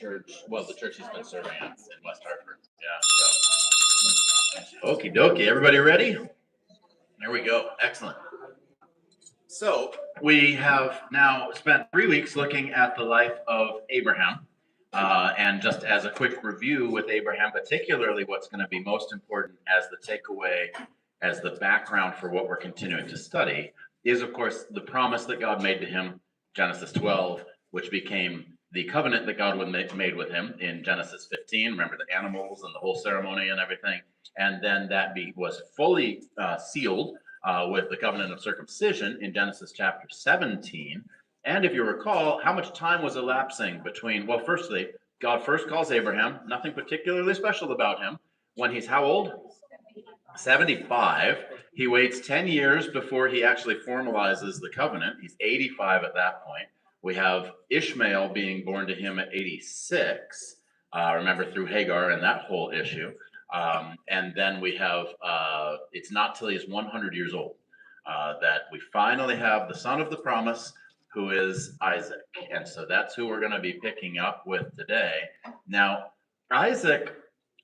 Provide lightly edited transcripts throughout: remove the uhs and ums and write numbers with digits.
church, well, the church he's been serving at in West Hartford. Yeah, so. Okie dokie. Everybody ready? There we go. Excellent. So we have now spent 3 weeks looking at the life of Abraham. And just as a quick review with Abraham, particularly what's going to be most important as the takeaway, as the background for what we're continuing to study, is, of course, the promise that God made to him, Genesis 12, which became the covenant that God made with him in Genesis 15. Remember the animals and the whole ceremony and everything. And then that was fully sealed with the covenant of circumcision in Genesis chapter 17. And if you recall, how much time was elapsing between, well, firstly, God first calls Abraham, nothing particularly special about him. When he's how old? 75. He waits 10 years before he actually formalizes the covenant. He's 85 at that point. We have Ishmael being born to him at 86. Remember, through Hagar and that whole issue. And then we have, it's not till he's 100 years old that we finally have the son of the promise, who is Isaac. And so that's who we're going to be picking up with today. Now, Isaac,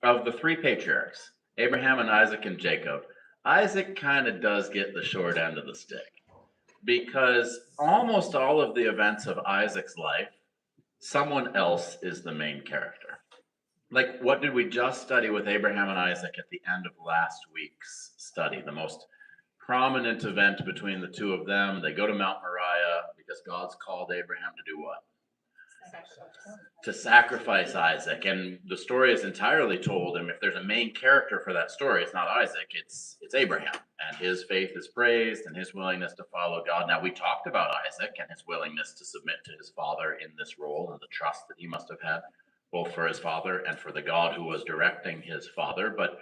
of the three patriarchs, Abraham and Isaac and Jacob, Isaac kind of does get the short end of the stick, because almost all of the events of Isaac's life, someone else is the main character. Like, what did we just study with Abraham and Isaac at the end of last week's study? The most prominent event between the two of them. They go to Mount Moriah because God's called Abraham to do what? To sacrifice Isaac. And the story is entirely told, and if there's a main character for that story, it's not Isaac, it's Abraham. And his faith is praised and his willingness to follow God. Now, we talked about Isaac and his willingness to submit to his father in this role, and the trust that he must have had, both for his father and for the God who was directing his father. But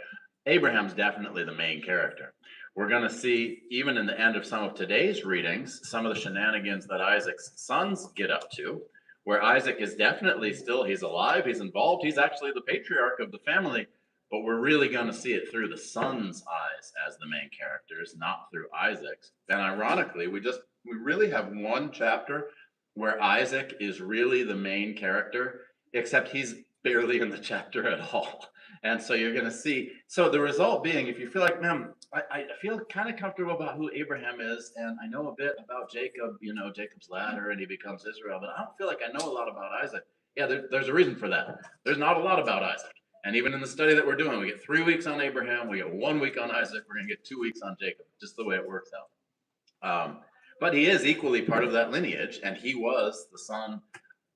Abraham's definitely the main character. We're going to see, even in the end of some of today's readings, some of the shenanigans that Isaac's sons get up to, where Isaac is definitely still, he's alive, he's involved, he's actually the patriarch of the family, but we're really going to see it through the son's eyes as the main characters, not through Isaac's. And ironically, we really have one chapter where Isaac is really the main character, except he's barely in the chapter at all. And so you're going to see, so the result being, if you feel like, man, I feel kind of comfortable about who Abraham is, and I know a bit about Jacob, Jacob's ladder, and he becomes Israel, but I don't feel like I know a lot about Isaac. Yeah, there's a reason for that. There's not a lot about Isaac. And even in the study that we're doing, we get 3 weeks on Abraham, we get 1 week on Isaac, we're going to get 2 weeks on Jacob, just the way it works out. But he is equally part of that lineage, and he was the son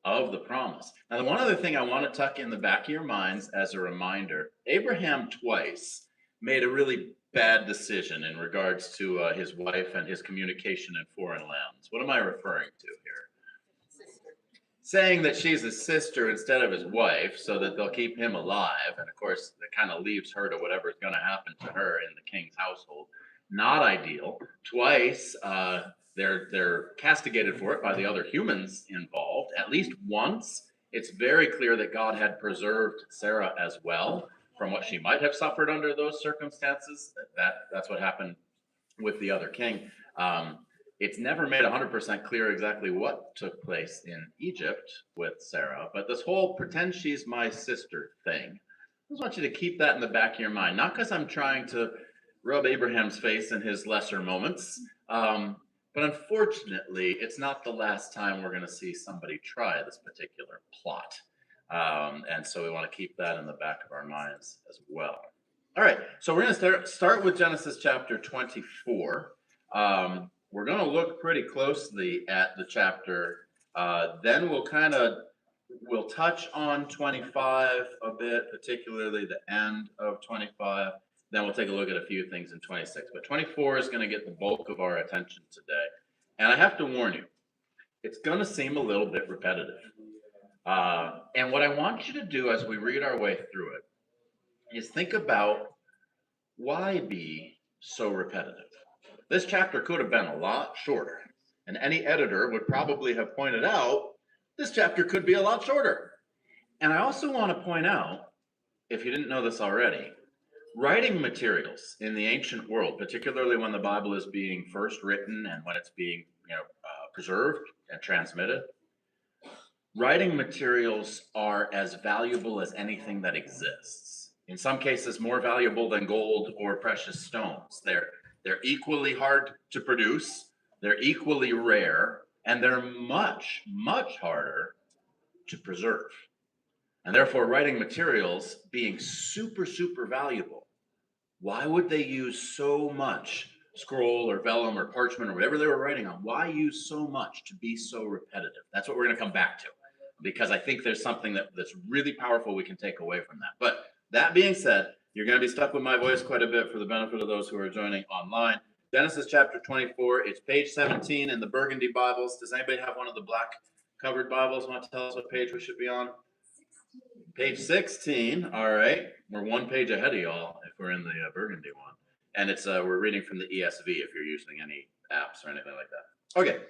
of the promise. Now, the one other thing I want to tuck in the back of your minds as a reminder, Abraham twice made a really bad decision in regards to his wife and his communication in foreign lands. What am I referring to here? Saying that she's his sister instead of his wife so that they'll keep him alive. And of course, that kind of leaves her to whatever's going to happen to her in the king's household. Not ideal. Twice, they're castigated for it by the other humans involved. At least once, it's very clear that God had preserved Sarah as well from what she might have suffered under those circumstances. That's what happened with the other king. It's never made 100% clear exactly what took place in Egypt with Sarah, but this whole pretend she's my sister thing, I just want you to keep that in the back of your mind. Not because I'm trying to rub Abraham's face in his lesser moments, but unfortunately, it's not the last time we're going to see somebody try this particular plot. And so we want to keep that in the back of our minds as well. All right, so we're going to start with Genesis chapter 24. We're going to look pretty closely at the chapter. Then we'll touch on 25 a bit, particularly the end of 25. Then we'll take a look at a few things in 26. But 24 is going to get the bulk of our attention today. And I have to warn you, it's going to seem a little bit repetitive. And what I want you to do as we read our way through it is think about, why be so repetitive? This chapter could have been a lot shorter. And any editor would probably have pointed out, this chapter could be a lot shorter. And I also want to point out, if you didn't know this already, writing materials in the ancient world, particularly when the Bible is being first written and when it's being preserved and transmitted, Writing materials are as valuable as anything that exists. In some cases, more valuable than gold or precious stones. They're equally hard to produce, they're equally rare, and they're much, much harder to preserve. And therefore, writing materials being super, super valuable, why would they use so much scroll or vellum or parchment or whatever they were writing on? Why use so much to be so repetitive? That's what we're going to come back to, because I think there's something that's really powerful we can take away from that. But that being said, you're going to be stuck with my voice quite a bit for the benefit of those who are joining online. Genesis chapter 24, it's page 17 in the Burgundy Bibles. Does anybody have one of the black covered Bibles? Want to tell us what page we should be on? Page 16. All right, we're one page ahead of y'all if we're in the Burgundy one, and it's we're reading from the ESV if you're using any apps or anything like that. Okay,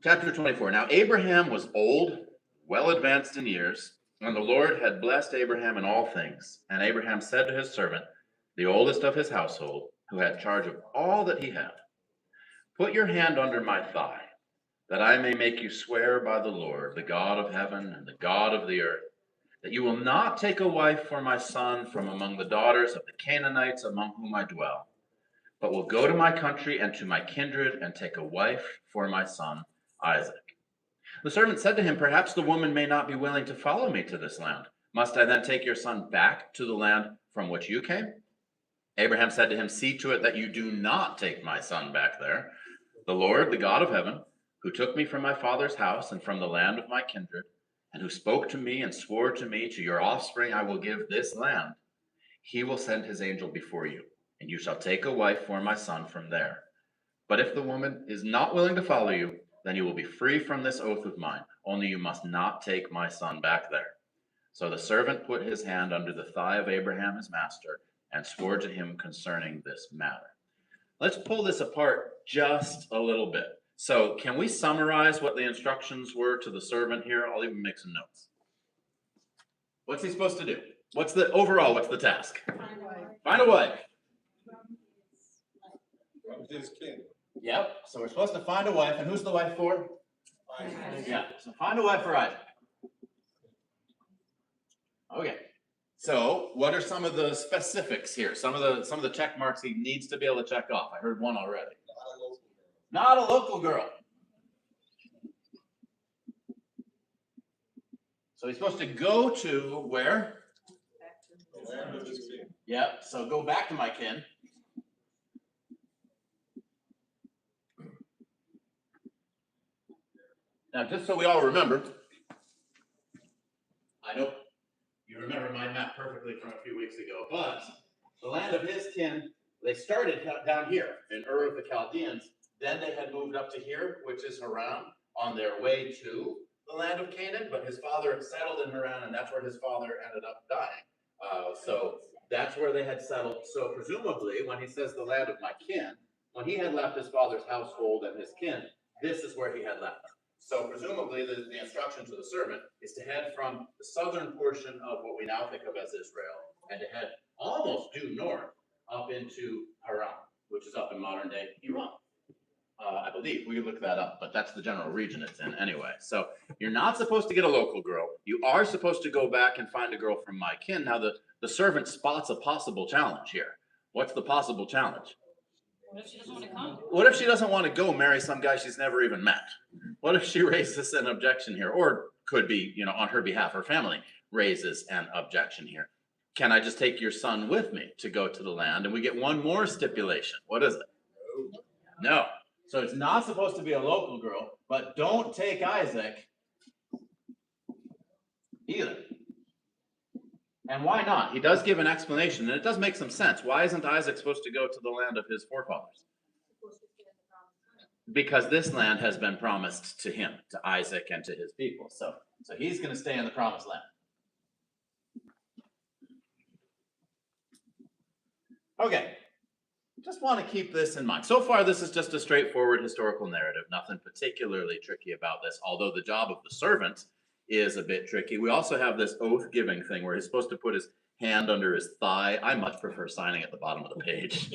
chapter 24. Now Abraham was old, well advanced in years, and the Lord had blessed Abraham in all things. And Abraham said to his servant, the oldest of his household, who had charge of all that he had, "Put your hand under my thigh, that I may make you swear by the Lord, the God of heaven and the God of the earth, that you will not take a wife for my son from among the daughters of the Canaanites among whom I dwell, but will go to my country and to my kindred and take a wife for my son Isaac." The servant said to him, "Perhaps the woman may not be willing to follow me to this land. Must I then take your son back to the land from which you came?" Abraham said to him, "See to it that you do not take my son back there. The Lord, the God of heaven, who took me from my father's house and from the land of my kindred, and who spoke to me and swore to me, to your offspring I will give this land, he will send his angel before you, and you shall take a wife for my son from there. But if the woman is not willing to follow you, then you will be free from this oath of mine, only you must not take my son back there." So the servant put his hand under the thigh of Abraham his master, and swore to him concerning this matter. Let's pull this apart just a little bit. So can we summarize what the instructions were to the servant here? I'll even make some notes. What's he supposed to do? What's the task? Find a wife. His king. Yep. So we're supposed to find a wife, and who's the wife for? Isaac. Yeah. So find a wife for Isaac. Okay. So what are some of the specifics here? Some of the check marks he needs to be able to check off. I heard one already. Not a local girl. So he's supposed to go to where? The land of his king. Yep. So go back to my kin. Now, just so we all remember, I know you remember my map perfectly from a few weeks ago, but the land of his kin, they started down here in Ur of the Chaldeans. Then they had moved up to here, which is Haran, on their way to the land of Canaan, but his father settled in Haran, and that's where his father ended up dying. So that's where they had settled. So presumably, when he says the land of my kin, when he had left his father's household and his kin, this is where he had left them. So presumably the instruction to the servant is to head from the southern portion of what we now think of as Israel and to head almost due north up into Haran, which is up in modern day Iran. I believe we can look that up, but that's the general region it's in anyway. So you're not supposed to get a local girl. You are supposed to go back and find a girl from my kin. Now the servant spots a possible challenge here. What's the possible challenge? What if she doesn't want to come? What if she doesn't want to go marry some guy she's never even met? What if she raises an objection here? Or could be, on her behalf, her family raises an objection here. Can I just take your son with me to go to the land? And we get one more stipulation. What is it? No. So it's not supposed to be a local girl, but don't take Isaac either. And why not? He does give an explanation, and it does make some sense. Why isn't Isaac supposed to go to the land of his forefathers? Because this land has been promised to him, to Isaac and to his people. So he's going to stay in the promised land. Okay. Just want to keep this in mind. So far, this is just a straightforward historical narrative. Nothing particularly tricky about this, although the job of the servant is a bit tricky. We also have this oath-giving thing where he's supposed to put his hand under his thigh. I much prefer signing at the bottom of the page.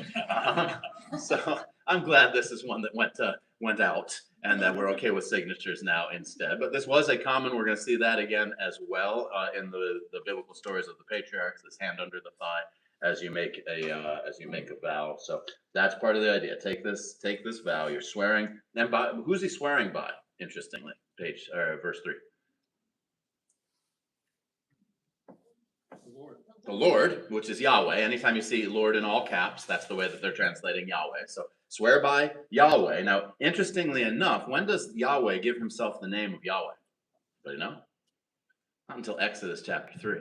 So I'm glad this is one that went out. and that we're okay with signatures now instead. But this was a common, we're going to see that again as well in the biblical stories of the patriarchs, this hand under the thigh as you make a vow. So that's part of the idea. Take this vow. You're swearing. And by who's he swearing by? Interestingly, verse 3. The Lord, which is Yahweh. Anytime you see Lord in all caps, that's the way that they're translating Yahweh. So swear by Yahweh. Now, interestingly enough, when does Yahweh give himself the name of Yahweh? Anybody know? Not until Exodus chapter 3.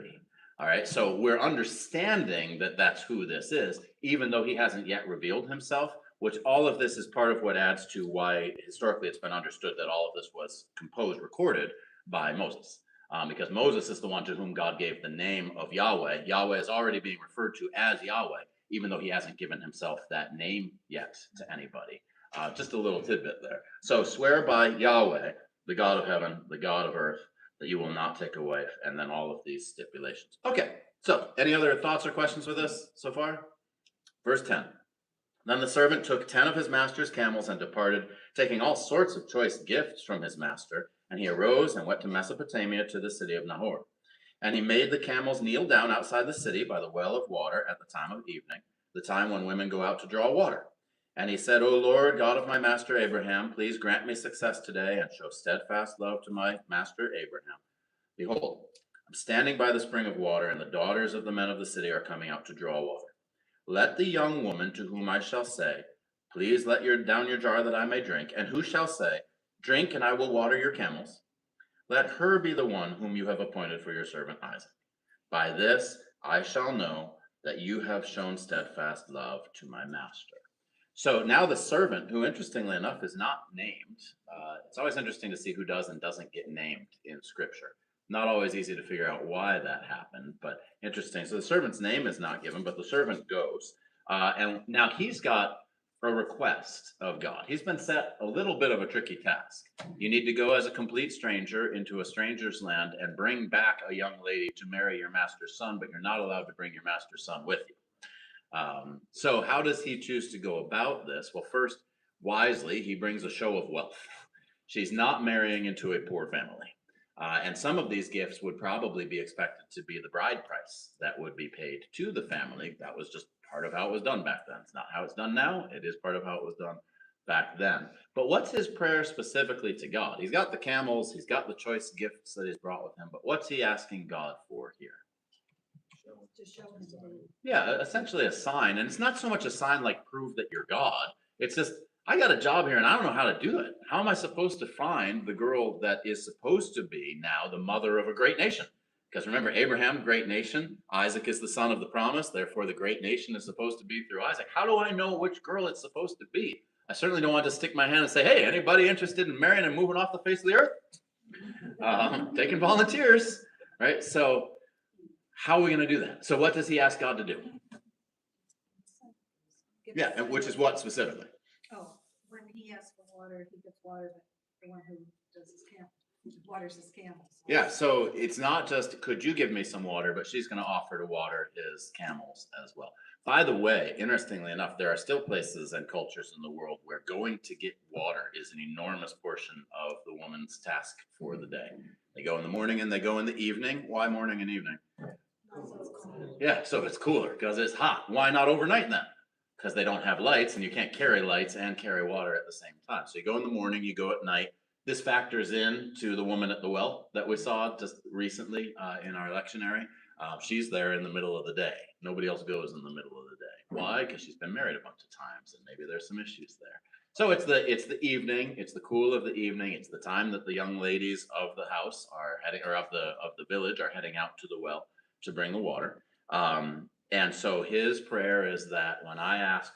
All right, so we're understanding that that's who this is, even though he hasn't yet revealed himself, which all of this is part of what adds to why historically it's been understood that all of this was recorded by Moses. Because Moses is the one to whom God gave the name of Yahweh. Yahweh is already being referred to as Yahweh, even though he hasn't given himself that name yet to anybody. Just a little tidbit there. So swear by Yahweh, the God of heaven, the God of earth, that you will not take away, and then all of these stipulations. Okay, so any other thoughts or questions with this so far? Verse 10. Then the servant took 10 of his master's camels and departed, taking all sorts of choice gifts from his master. And he arose and went to Mesopotamia to the city of Nahor. And he made the camels kneel down outside the city by the well of water at the time of evening, the time when women go out to draw water. And he said, O Lord, God of my master Abraham, please grant me success today and show steadfast love to my master Abraham. Behold, I'm standing by the spring of water, and the daughters of the men of the city are coming out to draw water. Let the young woman to whom I shall say, please let down your jar that I may drink, and who shall say, drink, and I will water your camels. Let her be the one whom you have appointed for your servant Isaac. By this I shall know that you have shown steadfast love to my master. So now the servant, who interestingly enough is not named, it's always interesting to see who does and doesn't get named in Scripture. Not always easy to figure out why that happened, but interesting. So the servant's name is not given, but the servant goes. And now he's got a request of God. He's been set a little bit of a tricky task. You need to go as a complete stranger into a stranger's land and bring back a young lady to marry your master's son, but you're not allowed to bring your master's son with you. So how does he choose to go about this? Well, first, wisely, he brings a show of wealth. She's not marrying into a poor family. And some of these gifts would probably be expected to be the bride price that would be paid to the family. That was just part of how it was done back then. It's not how it's done now. It is part of how it was done back then. But what's his prayer specifically to God? He's got the camels. He's got the choice gifts that he's brought with him. But what's he asking God for here? Yeah, essentially a sign. And it's not so much a sign like prove that you're God. It's just, I got a job here and I don't know how to do it. How am I supposed to find the girl that is supposed to be now the mother of a great nation? Because remember, Abraham, great nation. Isaac is the son of the promise. Therefore, the great nation is supposed to be through Isaac. How do I know which girl it's supposed to be? I certainly don't want to stick my hand and say, hey, anybody interested in marrying and moving off the face of the earth? Taking volunteers, right? So how are we going to do that? So what does he ask God to do? Yeah, and which is what specifically? Oh, when he asks for water, he gets water, but the one who does his waters his camels. Yeah, so it's not just, could you give me some water, but she's going to offer to water his camels as well. By the way, interestingly enough, there are still places and cultures in the world where going to get water is an enormous portion of the woman's task for the day. They go in the morning and they go in the evening. Why morning and evening? Yeah, so it's cooler because it's hot. Why not overnight then? Because they don't have lights and you can't carry lights and carry water at the same time. So you go in the morning, you go at night. This factors in to the woman at the well that we saw just recently in our lectionary. She's there in the middle of the day. Nobody else goes in the middle of the day. Why? Because she's been married a bunch of times and maybe there's some issues there. So it's the evening. It's the cool of the evening. It's the time that the young ladies of the house are heading, or of the village are heading out to the well to bring the water. And so his prayer is that when I ask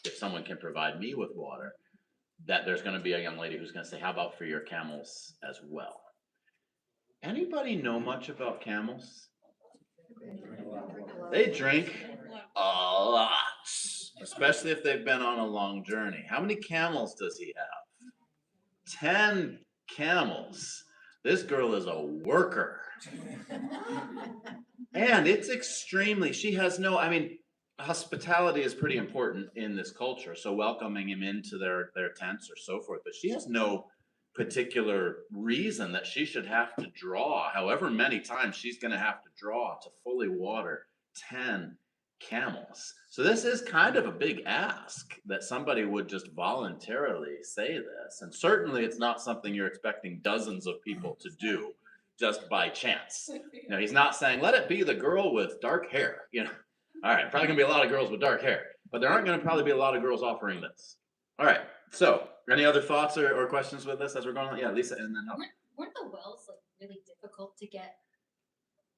if someone can provide me with water, that there's going to be a young lady who's going to say, how about for your camels as well? Anybody know much about camels? They drink a lot, especially if they've been on a long journey. How many camels does he have? 10 camels. This girl is a worker. And it's extremely, she has no, I mean, hospitality is pretty important in this culture, so welcoming him into their tents or so forth. But she has no particular reason that she should have to draw, however many times she's going to have to draw to fully water 10 camels. So this is kind of a big ask that somebody would just voluntarily say this, and certainly it's not something you're expecting dozens of people to do just by chance. You know, he's not saying let it be the girl with dark hair, you know. All right, probably gonna be a lot of girls with dark hair, but there aren't gonna probably be a lot of girls offering this. All right, so any other thoughts or questions with this as we're going on? Yeah, Lisa, and then Weren't the wells like really difficult to get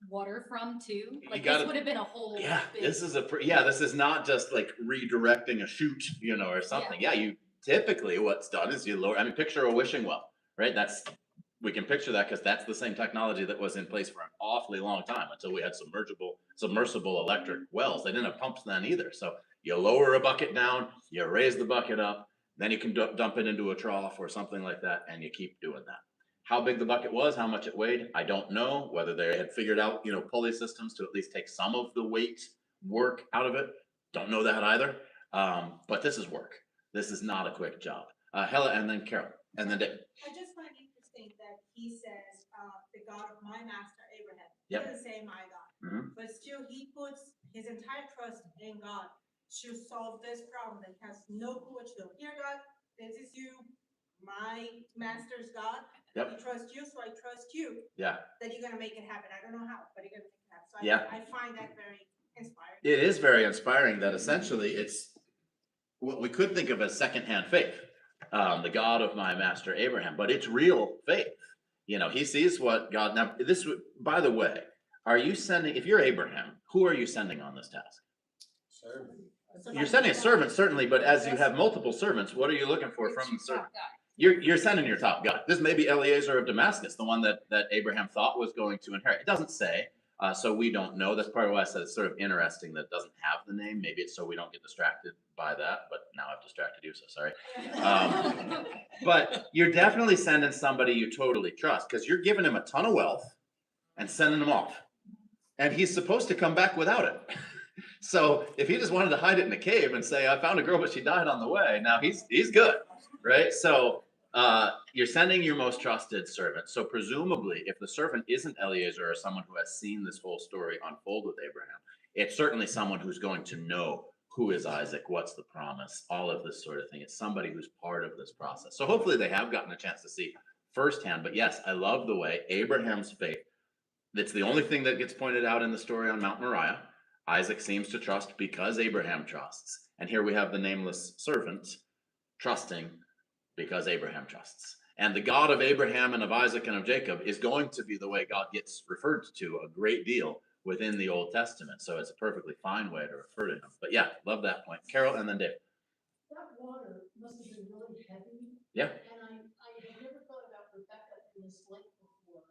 water from too? Like gotta- this would have been a whole. yeah, big- this is this is not just like redirecting a chute, you know, or something. Yeah, you typically what's done is you lower. I mean, picture a wishing well, right? We can picture that because that's the same technology that was in place for an awfully long time until we had submersible electric wells. They didn't have pumps then either. So you lower a bucket down, you raise the bucket up, then you can dump it into a trough or something like that, and you keep doing that. How big the bucket was, how much it weighed, I don't know. Whether they had figured out, you know, pulley systems to at least take some of the weight work out of it, don't know that either. But this is work. This is not a quick job. Hella, and then Carol, and then Dave. I just find it interesting that he says, the God of my master Abraham. He Yep. doesn't say my God, Mhm. but still he puts his entire trust in God to solve this problem that he has no clue what to do. Here, God, this is you, my master's God. Yep. I trust you, so I trust you Yeah. that you're gonna make it happen. I don't know how, but you're gonna make it happen. So Yeah. I find that very inspiring. It is very inspiring that essentially it's what we could think of as secondhand faith, the God of my master Abraham, but it's real faith. You know, he sees what God. Now, this would, by the way, are you sending? If you're Abraham, who are you sending on this task? Servant. You're sending a servant, certainly, but as you have multiple servants, what are you looking for from the servant? You're sending your top guy. This may be Eliezer of Damascus, the one that Abraham thought was going to inherit. It doesn't say, so we don't know. That's part of why I said it's sort of interesting that it doesn't have the name. Maybe it's so we don't get distracted by that, but now I've distracted you, so sorry. But you're definitely sending somebody you totally trust because you're giving him a ton of wealth and sending him off. And he's supposed to come back without it. So if he just wanted to hide it in a cave and say, I found a girl, but she died on the way, now he's good, right? So you're sending your most trusted servant. So presumably, if the servant isn't Eliezer or someone who has seen this whole story unfold with Abraham, it's certainly someone who's going to know who is Isaac, what's the promise, all of this sort of thing. It's somebody who's part of this process. So hopefully they have gotten a chance to see firsthand. But yes, I love the way Abraham's faith, that's the only thing that gets pointed out in the story on Mount Moriah. Isaac seems to trust because Abraham trusts. And here we have the nameless servant trusting because Abraham trusts. And the God of Abraham and of Isaac and of Jacob is going to be the way God gets referred to a great deal within the Old Testament. So it's a perfectly fine way to refer to him. But yeah, love that point. Carol and then Dave. That water must have been really heavy. Yeah. And I had never thought about Rebecca in this lake before.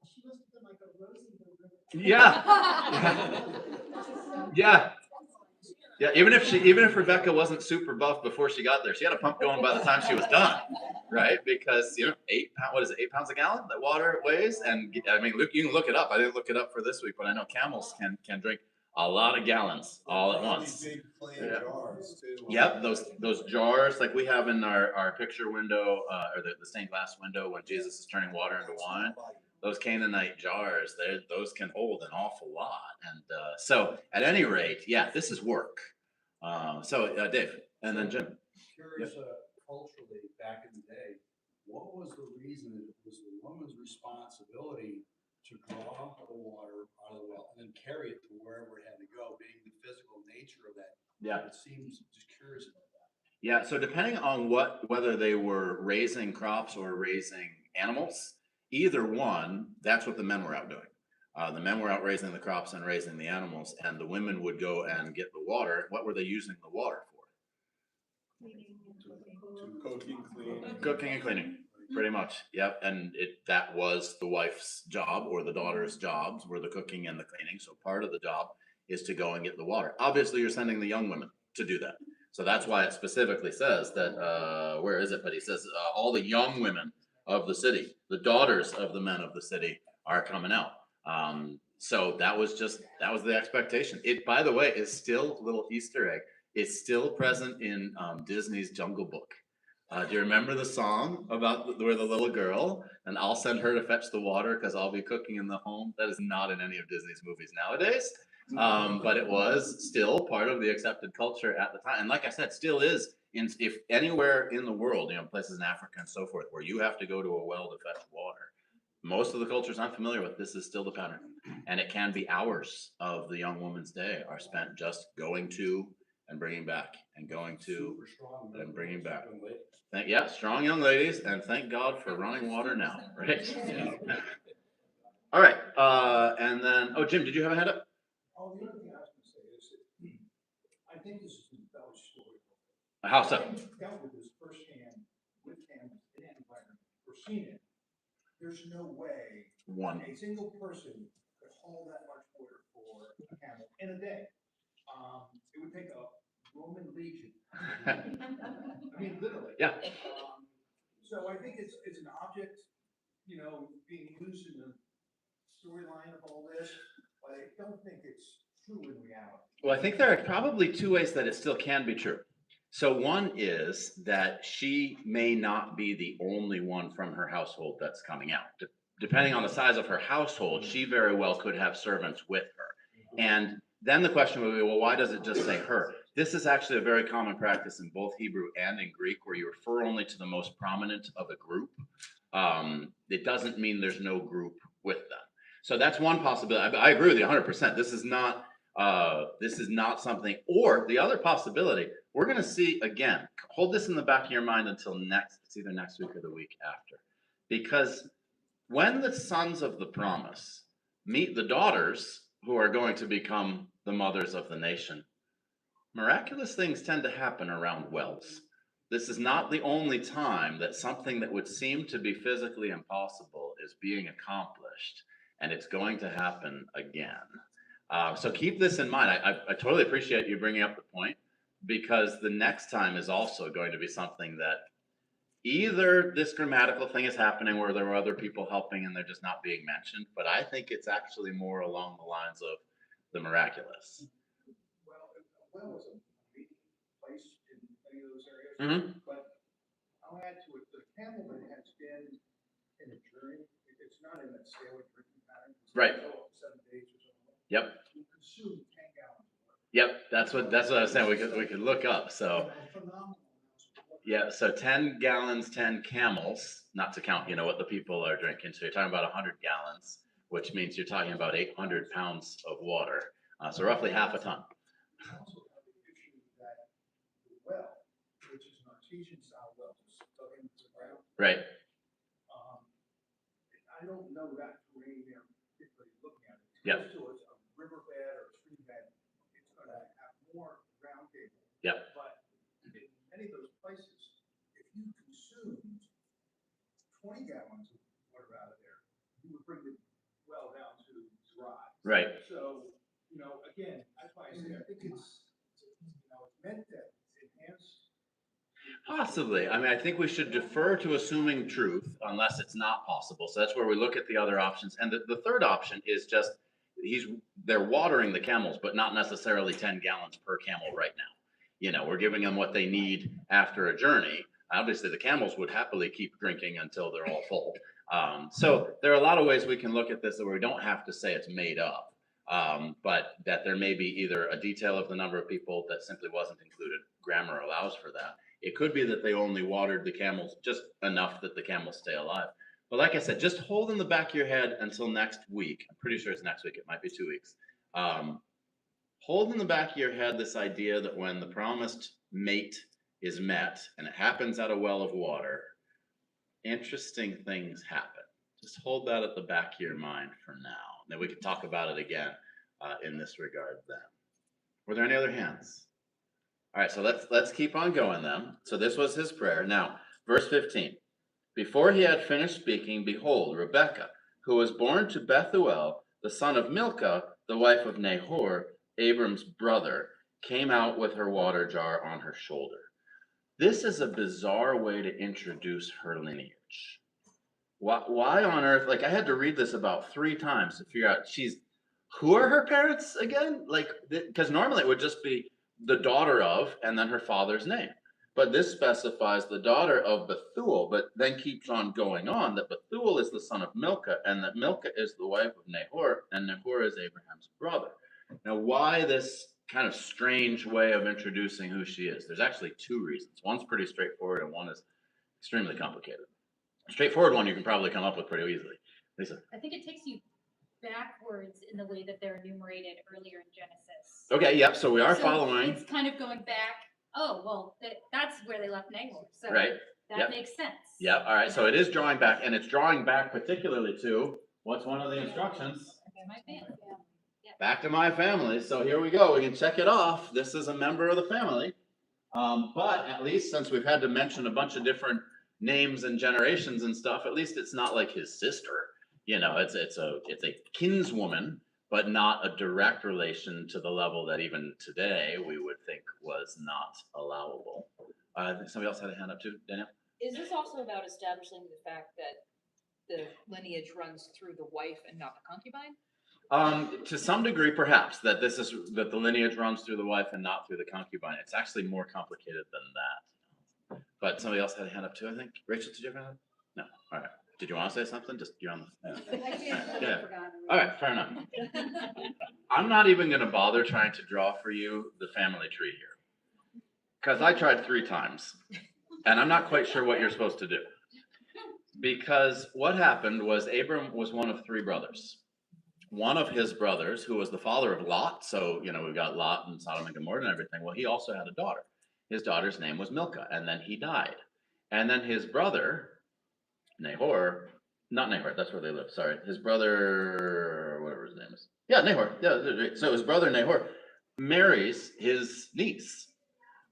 She must have been like a Rosie the River. Yeah. Yeah. Yeah, even if Rebecca wasn't super buff before she got there, she had a pump going by the time she was done, right? Because 8 pounds a gallon that water weighs, and I mean, look, you can look it up. I didn't look it up for this week, but I know camels can drink a lot of gallons all at once. Big clay Yeah. jars too. Yep, those jars like we have in our picture window, or the stained glass window when Jesus is turning water into wine. Those Canaanite jars, those can hold an awful lot. And so at any rate, yeah, this is work. Dave, and then Jim. Curious, culturally, back in the day, what was the reason that it was the woman's responsibility to draw the water out of the well and then carry it to wherever it had to go, being the physical nature of that? Yeah. It seems just curious about that. Yeah, so depending on whether they were raising crops or raising animals, either one, that's what the men were out doing. The men were out raising the crops and raising the animals, and the women would go and get the water. What were they using the water for? Cooking, cleaning. Cooking and cleaning, pretty much. Yep, and that was the wife's job or the daughter's jobs were the cooking and the cleaning. So part of the job is to go and get the water. Obviously, you're sending the young women to do that. So that's why it specifically says that, where is it? But he says all the young women of the city, the daughters of the men of the city are coming out. So that was the expectation. It, by the way, is still a little Easter egg. It's still present in Disney's Jungle Book. Do you remember the song about where the little girl and I'll send her to fetch the water because I'll be cooking in the home? That is not in any of Disney's movies nowadays, but it was still part of the accepted culture at the time, and like I said, still is. If anywhere in the world, places in Africa and so forth, where you have to go to a well to fetch water, most of the cultures I'm familiar with, this is still the pattern, and it can be hours of the young woman's day are spent just going to and bringing back and going to Super strong. and bringing back. Young lady. Yeah, strong young ladies, and thank God for running water now, right? All right, and then, oh, Jim, did you have a hand up? Oh, the other thing I was gonna say is that I think this is an embellished story. How so? Having dealt with this firsthand with families in that environment, or seen it, there's no way One. a single person could haul that much water for a camel in a day. It would take a Roman legion. I mean, literally. Yeah. So I think it's an object, being used in the storyline of all this, but I don't think it's true in reality. Well, I think there are probably two ways that it still can be true. So one is that she may not be the only one from her household that's coming out. Depending on the size of her household, she very well could have servants with her. And then the question would be, well, why does it just say her? This is actually a very common practice in both Hebrew and in Greek, where you refer only to the most prominent of a group. It doesn't mean there's no group with them. So that's one possibility. I agree with you 100%. This is not something, or the other possibility, we're going to see again, hold this in the back of your mind until it's either next week or the week after. Because when the sons of the promise meet the daughters who are going to become the mothers of the nation, miraculous things tend to happen around wells. This is not the only time that something that would seem to be physically impossible is being accomplished, and it's going to happen again. So keep this in mind. I totally appreciate you bringing up the point, because the next time is also going to be something that either this grammatical thing is happening where there were other people helping and they're just not being mentioned, but I think it's actually more along the lines of the miraculous. Well, is a meeting place in many of those areas, Mm-hmm. but I'll add to it, the camel that has been in a journey, it's not in that sailing drinking pattern. Right. 7 days or something. Yep. You consume 10 gallons of water. Yep. That's what I was saying. We could look up. So Phenomenal. yeah. So 10 gallons, 10 camels, not to count, what the people are drinking. So you're talking about 100 gallons, which means you're talking about 800 pounds of water. So roughly half a ton. I also have the issue that the well, which is an artesian style well, just dug into the ground. Right. I don't know that terrain there, particularly looking at it. Yep. So it's a riverbed or a stream bed, it's gonna have more ground table. Yep. But in many of those places, if you consumed 20 gallons of water out of there, you would bring the well down to dry. Right. So, again, that's why I say, I think it's meant to enhance. Possibly. I mean, I think we should defer to assuming truth unless it's not possible. So that's where we look at the other options. And the third option is just they're watering the camels, but not necessarily 10 gallons per camel right now. We're giving them what they need after a journey. Obviously, the camels would happily keep drinking until they're all full. So there are a lot of ways we can look at this where we don't have to say it's made up, but that there may be either a detail of the number of people that simply wasn't included. Grammar allows for that. It could be that they only watered the camels just enough that the camels stay alive. But like I said, just hold in the back of your head until next week. I'm pretty sure it's next week. It might be 2 weeks. Hold in the back of your head this idea that when the promised mate is met and it happens at a well of water, interesting things happen. Just hold that at the back of your mind for now. Then we can talk about it again in this regard then. Were there any other hands? All right, so let's keep on going then. So this was his prayer. Now, verse 15. Before he had finished speaking, behold, Rebekah, who was born to Bethuel, the son of Milcah, the wife of Nahor, Abram's brother, came out with her water jar on her shoulder. This is a bizarre way to introduce her lineage. Why on earth? Like, I had to read this about 3 times to figure out Who are her parents again? Like, because normally it would just be the daughter of, and then her father's name. But this specifies the daughter of Bethuel, but then keeps on going on that Bethuel is the son of Milcah, and that Milcah is the wife of Nahor, and Nahor is Abraham's brother. Now, why this kind of strange way of introducing who she is? There's actually two reasons. One's pretty straightforward, and one is extremely complicated. Straightforward one you can probably come up with pretty easily. Lisa. I think it takes you backwards in the way that they're enumerated earlier in Genesis. Okay, yep, so we are So following. It's kind of going back, oh, well, that's where they left Nahor, so Right, that yep. makes sense. Yep, all right, so it is drawing back, and it's drawing back particularly to, what's one of the instructions? My family. Back to my family, so here we go, we can check it off, this is a member of the family. But at least since we've had to mention a bunch of different names and generations and stuff, at least it's not like his sister. You know, it's a kinswoman, but not a direct relation to the level that even today we would think was not allowable. Somebody else had a hand up too, Daniel? Is this also about establishing the fact that the lineage runs through the wife and not the concubine? To some degree, perhaps that the lineage runs through the wife and not through the concubine. It's actually more complicated than that. But somebody else had a hand up too, I think. Rachel, did you have a hand up? No. All right. Did you want to say something? Just you're on the. I did, but Yeah. I forgot. All right, fair enough. I'm not even going to bother trying to draw for you the family tree here, because I tried 3 times, and I'm not quite sure what you're supposed to do. Because what happened was Abram was one of 3 brothers. One of his brothers, who was the father of Lot, so you know we've got Lot and Sodom and Gomorrah and everything. Well, he also had a daughter. His daughter's name was Milcah, and then he died. And then his brother, Nahor, not Nahor, that's where they live. Sorry, his brother, whatever his name is. Yeah, Nahor. Yeah, so his brother Nahor marries his niece,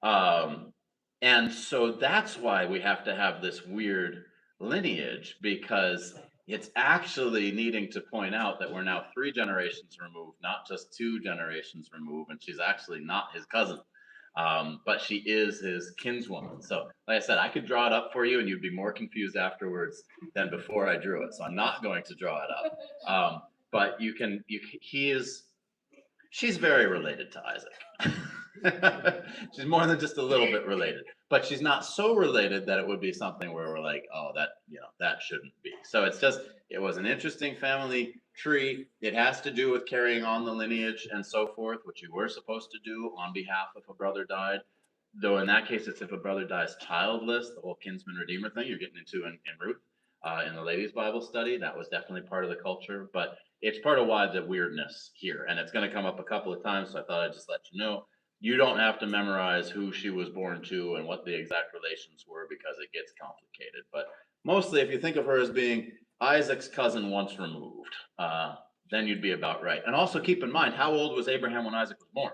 and so that's why we have to have this weird lineage, because it's actually needing to point out that we're now 3 generations removed, not just 2 generations removed, and she's actually not his cousin, but she is his kinswoman. So, like I said, I could draw it up for you, and you'd be more confused afterwards than before I drew it. So I'm not going to draw it up, but she's very related to Isaac. She's more than just a little bit related, but she's not so related that it would be something where we're like, oh, that shouldn't be. So it was an interesting family tree. It has to do with carrying on the lineage and so forth, which you were supposed to do on behalf of a brother died. Though in that case, it's if a brother dies childless, the whole kinsman redeemer thing you're getting into in Ruth, in the ladies' Bible study. That was definitely part of the culture, but it's part of why the weirdness here, and it's going to come up a couple of times. So I thought I'd just let you know. You don't have to memorize who she was born to and what the exact relations were, because it gets complicated. But mostly, if you think of her as being Isaac's cousin once removed, then you'd be about right. And also keep in mind, how old was Abraham when Isaac was born?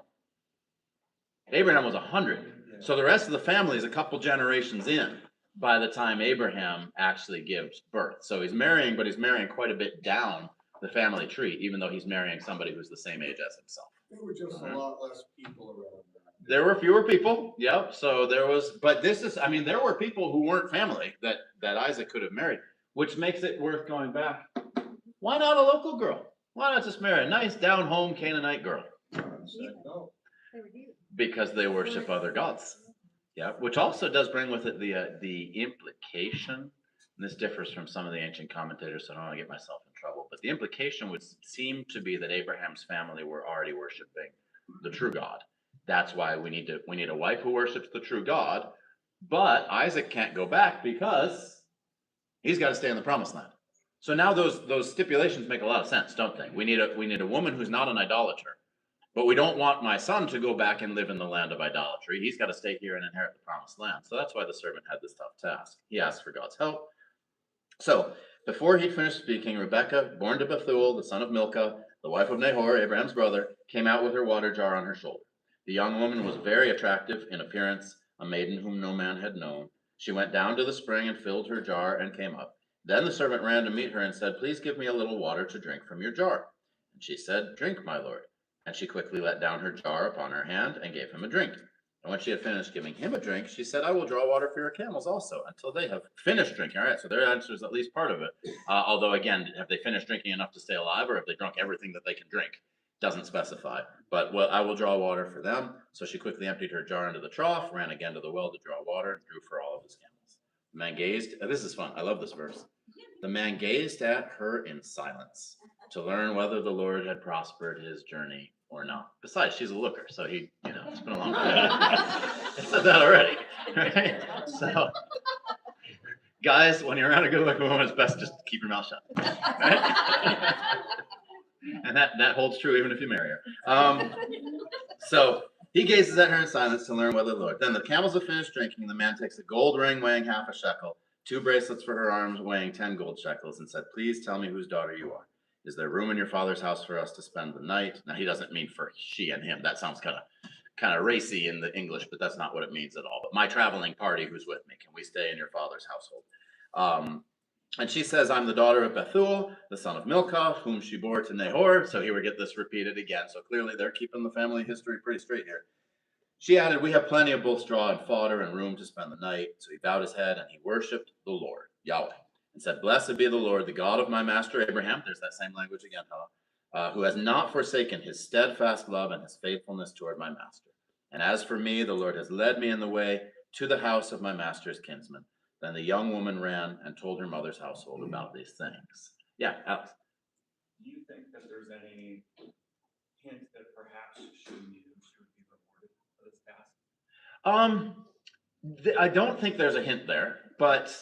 Abraham was 100. So the rest of the family is a couple generations in by the time Abraham actually gives birth. So he's marrying, but he's marrying quite a bit down the family tree, even though he's marrying somebody who's the same age as himself. There were just a lot less people around. There were fewer people. Yep. So there was, but there were people who weren't family that Isaac could have married, which makes it worth going back. Why not a local girl? Why not just marry a nice down home Canaanite girl? No. Because they worship other gods. Yeah. Which also does bring with it the implication. And this differs from some of the ancient commentators, so I don't want to get myself in trouble. But the implication would seem to be that Abraham's family were already worshiping the true God. That's why we need a wife who worships the true God. But Isaac can't go back because he's got to stay in the promised land. So now those stipulations make a lot of sense, don't they? We need a woman who's not an idolater. But we don't want my son to go back and live in the land of idolatry. He's got to stay here and inherit the promised land. So that's why the servant had this tough task. He asked for God's help. So before he'd finished speaking, Rebekah, born to Bethuel, the son of Milcah, the wife of Nahor, Abraham's brother, came out with her water jar on her shoulder. The young woman was very attractive in appearance, a maiden whom no man had known. She went down to the spring and filled her jar and came up. Then the servant ran to meet her and said, "Please give me a little water to drink from your jar." And she said, "Drink, my lord." And she quickly let down her jar upon her hand and gave him a drink. And when she had finished giving him a drink, she said, "I will draw water for your camels also until they have finished drinking." All right, so their answer is at least part of it. Although, again, have they finished drinking enough to stay alive, or have they drunk everything that they can drink? doesn't specify. But I will draw water for them. So she quickly emptied her jar into the trough, ran again to the well to draw water, and drew for all of his camels. The man gazed. This is fun. I love this verse. The man gazed at her in silence to learn whether the Lord had prospered his journey or not. Besides, she's a looker, so it's been a long time. I said that already, right? So, guys, when you're around a good-looking woman, it's best just keep your mouth shut, right? And that holds true even if you marry her. So he gazes at her in silence to learn whether the Lord. Then the camels have finished drinking. The man takes a gold ring weighing half a shekel, 2 bracelets for her arms weighing 10 gold shekels, and said, "Please tell me whose daughter you are. Is there room in your father's house for us to spend the night?" Now he doesn't mean for she and him. That sounds kind of racy in the English, but that's not what it means at all. But my traveling party who's with me, can we stay in your father's household? And she says, "I'm the daughter of Bethuel, the son of Milcah, whom she bore to Nahor." So here we get this repeated again. So clearly they're keeping the family history pretty straight here. She added, "We have plenty of both straw and fodder and room to spend the night." So he bowed his head and he worshipped the Lord, Yahweh, and said, "Blessed be the Lord, the God of my master Abraham." There's that same language again, who has not forsaken his steadfast love and his faithfulness toward my master. And as for me, the Lord has led me in the way to the house of my master's kinsman. Then the young woman ran and told her mother's household about these things. Yeah, Alex. Do you think that there's any hint that perhaps she would be rewarded for this task? I don't think there's a hint there, but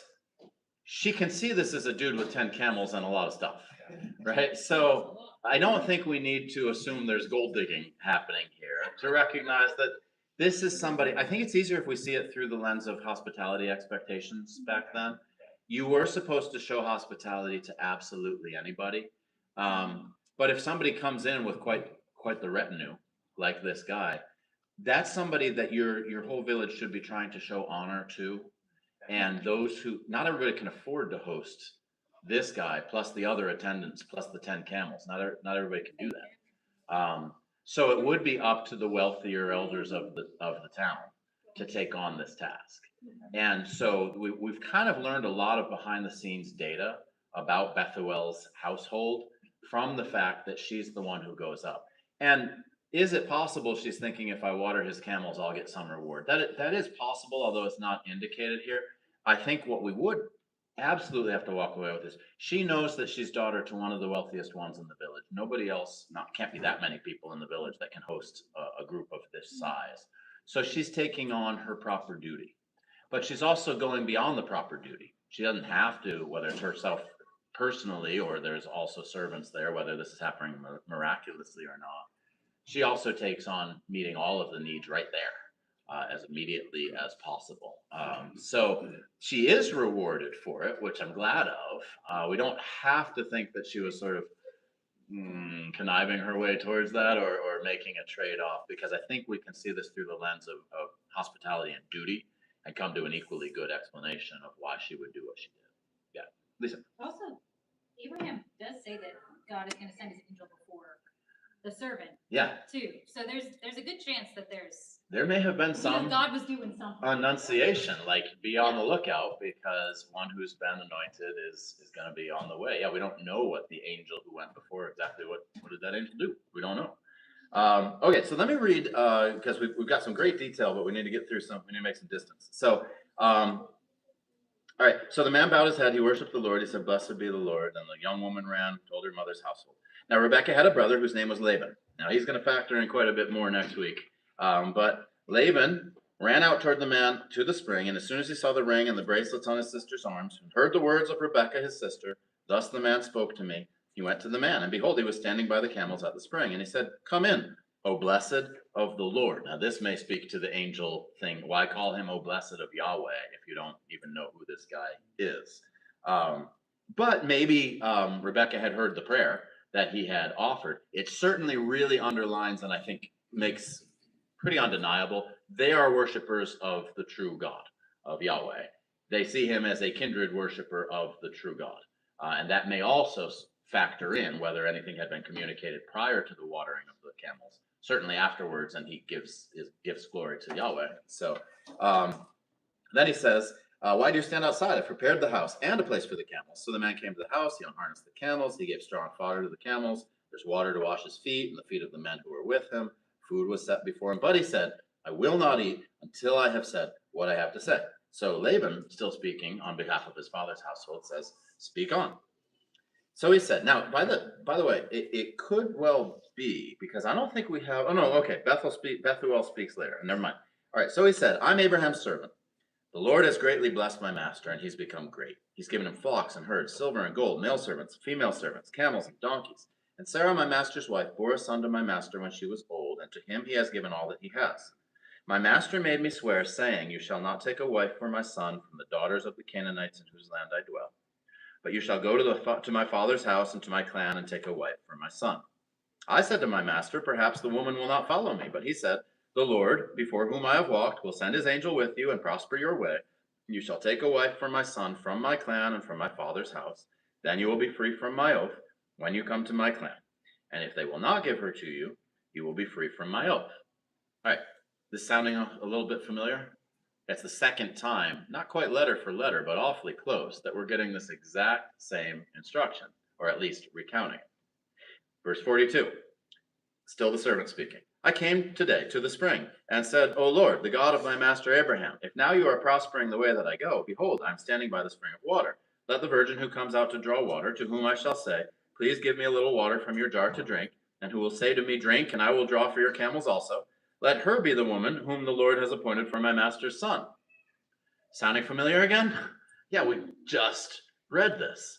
she can see this as a dude with 10 camels and a lot of stuff, right? So I don't think we need to assume there's gold digging happening here to recognize that this is somebody. I think it's easier if we see it through the lens of hospitality expectations back then. You were supposed to show hospitality to absolutely anybody. But if somebody comes in with quite the retinue, like this guy, that's somebody that your whole village should be trying to show honor to. And those who, not everybody can afford to host this guy, plus the other attendants, plus the 10 camels. Not everybody can do that. So it would be up to the wealthier elders of the town to take on this task. And so we've kind of learned a lot of behind the scenes data about Bethuel's household from the fact that she's the one who goes up. And is it possible she's thinking, if I water his camels, I'll get some reward? That is possible, although it's not indicated here. I think what we would absolutely have to walk away with is she knows that she's daughter to one of the wealthiest ones in the village. Nobody else, can't be that many people in the village that can host a group of this size. So she's taking on her proper duty, but she's also going beyond the proper duty. She doesn't have to, whether it's herself personally or there's also servants there, whether this is happening miraculously or not. She also takes on meeting all of the needs right there as immediately as possible. So she is rewarded for it, which I'm glad of. We don't have to think that she was sort of conniving her way towards that or making a trade-off, because I think we can see this through the lens of hospitality and duty and come to an equally good explanation of why she would do what she did. Yeah, Lisa. Also, Abraham does say that God is going to send his angel before the servant. Yeah. Too. So there's a good chance that there may have been some God was doing something. annunciation, like be on the lookout, because one who's been anointed is going to be on the way. Yeah, we don't know what the angel who went before exactly what did that angel do? We don't know. Okay, so let me read because we've got some great detail, but we need to get through we need to make some distance. So, all right. So the man bowed his head. He worshipped the Lord. He said, "Blessed be the Lord." And the young woman ran, told her mother's household. Now Rebecca had a brother whose name was Laban. Now he's going to factor in quite a bit more next week. But Laban ran out toward the man to the spring, and as soon as he saw the ring and the bracelets on his sister's arms, and heard the words of Rebecca his sister, "Thus the man spoke to me," he went to the man, and behold, he was standing by the camels at the spring, and he said, "Come in, O blessed of the Lord." Now this may speak to the angel thing. Why call him O blessed of Yahweh if you don't even know who this guy is? But maybe Rebecca had heard the prayer that he had offered. It certainly really underlines, and I think makes pretty undeniable, they are worshipers of the true God, of Yahweh. They see him as a kindred worshiper of the true God. And that may also factor in whether anything had been communicated prior to the watering of the camels, certainly afterwards, and he gives glory to Yahweh. So then he says, "Why do you stand outside? I've prepared the house and a place for the camels." So the man came to the house, he unharnessed the camels, he gave straw and fodder to the camels, There's water to wash his feet and the feet of the men who were with him. Food was set before him, but he said, I will not eat until I have said what I have to say. So Laban, still speaking on behalf of his father's household, says, speak on. So he said, now, by the way, it could well be, because I don't think we have, oh no, okay, Bethuel speaks later, never mind. All right, so he said, I'm Abraham's servant. The Lord has greatly blessed my master, and he's become great. He's given him flocks and herds, silver and gold, male servants, female servants, camels and donkeys. And Sarah, my master's wife, bore a son to my master when she was old, and to him he has given all that he has. My master made me swear, saying, you shall not take a wife for my son from the daughters of the Canaanites in whose land I dwell. But you shall go to my father's house and to my clan and take a wife for my son. I said to my master, perhaps the woman will not follow me. But he said, the Lord, before whom I have walked, will send his angel with you and prosper your way. You shall take a wife for my son from my clan and from my father's house. Then you will be free from my oath when you come to my clan. And if they will not give her to you, you will be free from my oath. All right, this sounding a little bit familiar? That's the second time, not quite letter for letter, but awfully close, that we're getting this exact same instruction, or at least recounting it. Verse 42, still the servant speaking. I came today to the spring and said, O Lord, the God of my master Abraham, if now you are prospering the way that I go, behold, I am standing by the spring of water. Let the virgin who comes out to draw water, to whom I shall say, please give me a little water from your jar to drink, and who will say to me, drink, and I will draw for your camels also. Let her be the woman whom the Lord has appointed for my master's son. Sounding familiar again? Yeah, we just read this.